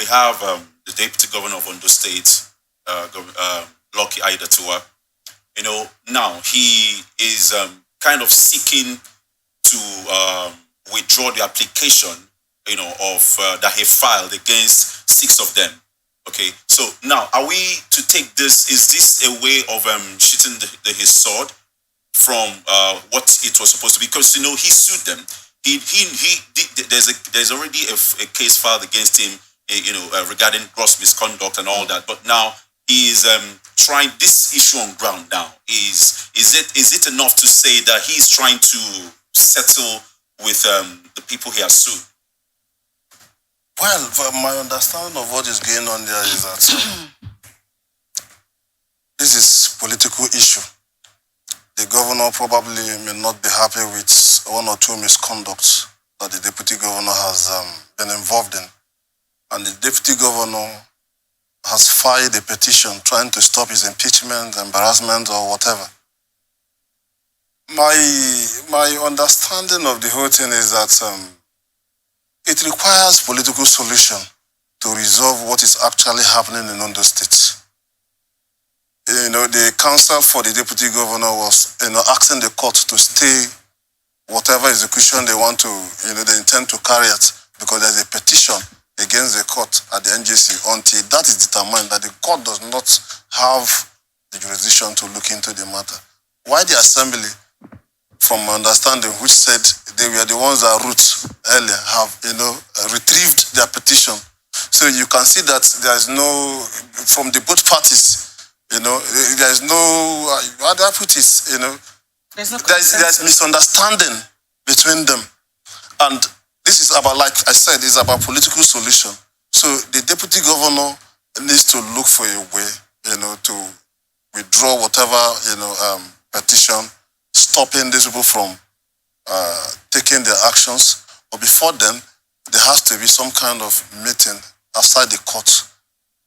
we have the Deputy Governor of Ondo State, Lucky Aiyedatiwa. Now he is kind of seeking to withdraw the application, of that he filed against 6 of them. Okay, so now are we to take this? Is this a way of shooting his sword from what it was supposed to be? Because he sued them. There's already a case filed against him, regarding gross misconduct and all that. But now he is trying this issue on ground. Now is it enough to say that he's trying to settle with the people he has sued? Well, my understanding of what is going on there is that this is political issue. The governor probably may not be happy with 1 or 2 misconducts that the deputy governor has been involved in. And the deputy governor has filed a petition trying to stop his impeachment, embarrassment, or whatever. My understanding of the whole thing is that it requires political solution to resolve what is actually happening in Ondo State. The counsel for the deputy governor was, asking the court to stay whatever execution they want to, they intend to carry it, because there's a petition against the court at the NJC until that is determined that the court does not have the jurisdiction to look into the matter. Why the assembly, from my understanding, which said they were the ones that wrote earlier, have, retrieved their petition. So you can see that there's no, from the both parties, there's no, how do I put it, there's misunderstanding between them. And this is about, like I said, it's about political solution. So the deputy governor needs to look for a way, to withdraw whatever, petition, stopping these people from taking their actions. But before then, there has to be some kind of meeting outside the court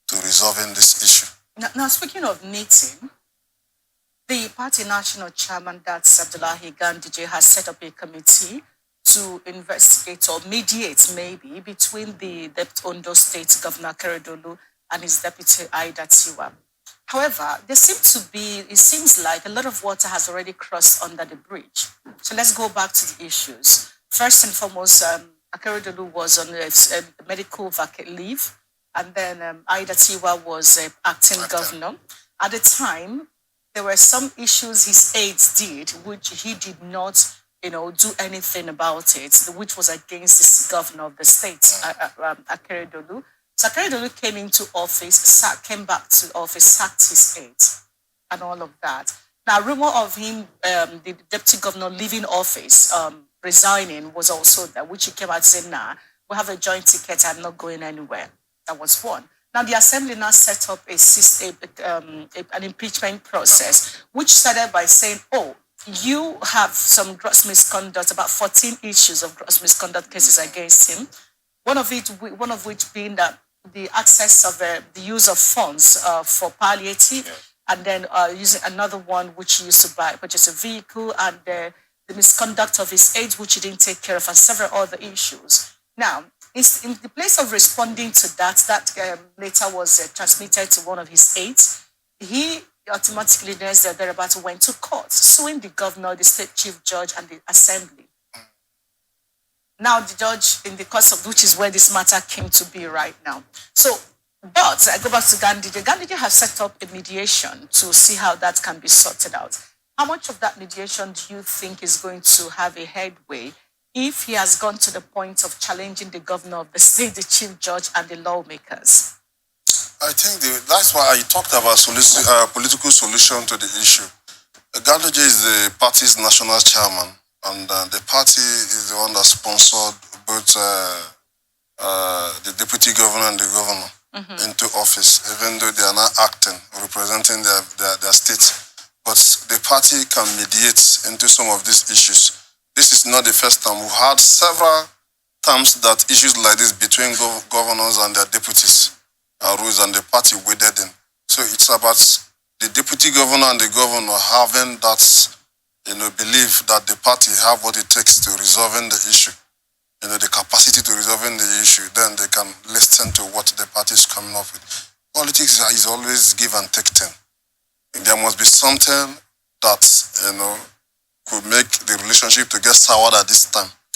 to resolving this issue. Now, speaking of meeting, the party national chairman, that's Abdullahi Ganduje, has set up a committee to investigate or mediate, maybe, between the Ondo State Governor Akeredolu and his deputy Aiyedatiwa. However, it seems like a lot of water has already crossed under the bridge. So let's go back to the issues. First and foremost, Akeredolu was on a medical vacate leave, and then Aiyedatiwa was acting governor. At the time, there were some issues his aides did, which he did not, do anything about it, which was against the governor of the state, Akeredolu. So Akeredolu came into office, came back to office, sacked his aides, and all of that. Now, rumor of him, the deputy governor leaving office, resigning, was also there, which he came out saying, nah, we have a joint ticket, I'm not going anywhere. That was one. Now, the assembly now set up an impeachment process, which started by saying, oh, you have some gross misconduct, about 14 issues of gross misconduct cases against him. One of which being that the access of the use of funds for palliative, and then using another one which he used to purchase a vehicle, and the misconduct of his aides, which he didn't take care of, and several other issues. Now, in the place of responding to that later was transmitted to one of his aides, he automatically thereabout went to court, suing the governor, the state chief judge, and the assembly. Now the judge, in the course of which is where this matter came to be right now. So, but I go back to Ganduje. Ganduje has set up a mediation to see how that can be sorted out. How much of that mediation do you think is going to have a headway if he has gone to the point of challenging the governor of the state, the chief judge, and the lawmakers? I think that's why I talked about political solution to the issue. Ganduje is the party's national chairman, and the party is the one that sponsored both the deputy governor and the governor into office, even though they are not acting, representing their state. But the party can mediate into some of these issues. This is not the first time. We've had several times that issues like this between governors and their deputies rules, and the party waded in. So it's about the deputy governor and the governor having that, belief that the party have what it takes to resolving the issue. the capacity to resolving the issue, then they can listen to what the party is coming up with. Politics is always give and take thing. There must be something that, could make the relationship to get soured at this time.